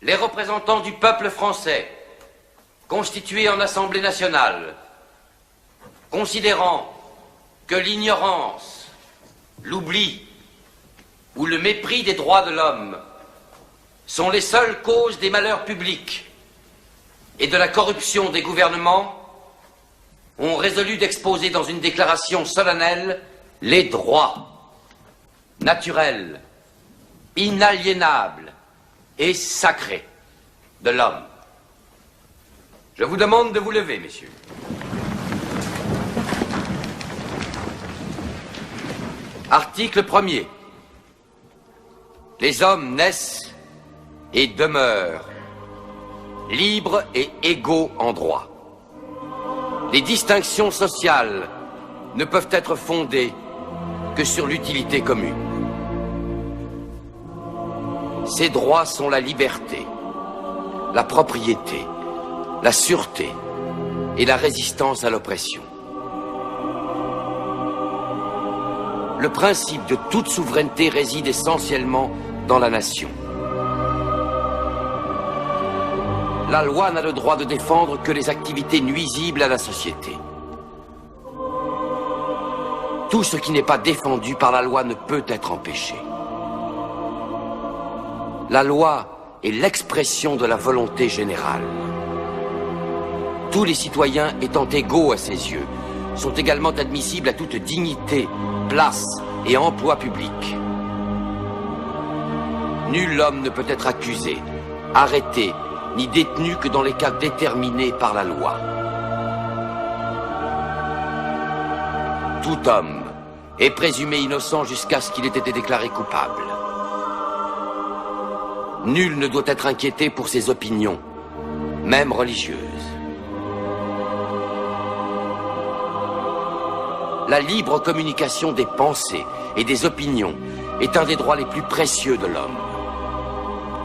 les représentants du peuple français, constitués en Assemblée nationale, considérant que l'ignorance, l'oubli ou le mépris des droits de l'homme sont les seules causes des malheurs publics et de la corruption des gouvernements, ont résolu d'exposer dans une déclaration solennelle les droits naturels, inaliénables et sacrés de l'homme. Je vous demande de vous lever, messieurs. Article 1er. Les hommes naissent et demeurent libres et égaux en droit. Les distinctions sociales ne peuvent être fondées que sur l'utilité commune. Ces droits sont la liberté, la propriété, la sûreté et la résistance à l'oppression. Le principe de toute souveraineté réside essentiellement dans la nation. La loi n'a le droit de défendre que les activités nuisibles à la société. Tout ce qui n'est pas défendu par la loi ne peut être empêché. La loi est l'expression de la volonté générale. Tous les citoyens étant égaux à ses yeux, sont également admissibles à toute dignité, place et emploi public. Nul homme ne peut être accusé, arrêté, ni détenu que dans les cas déterminés par la loi. Tout homme est présumé innocent jusqu'à ce qu'il ait été déclaré coupable. Nul ne doit être inquiété pour ses opinions, même religieuses. La libre communication des pensées et des opinions est un des droits les plus précieux de l'homme.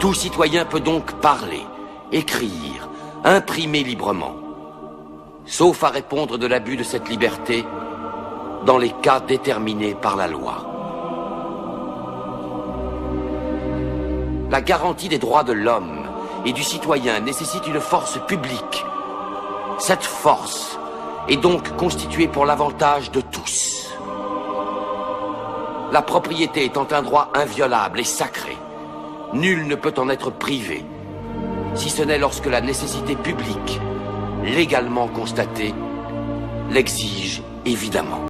Tout citoyen peut donc parler, écrire, imprimer librement, sauf à répondre de l'abus de cette liberté dans les cas déterminés par la loi. La garantie des droits de l'homme et du citoyen nécessite une force publique. Cette force est donc constituée pour l'avantage de tous. La propriété étant un droit inviolable et sacré, nul ne peut en être privé, si ce n'est lorsque la nécessité publique, légalement constatée, l'exige évidemment.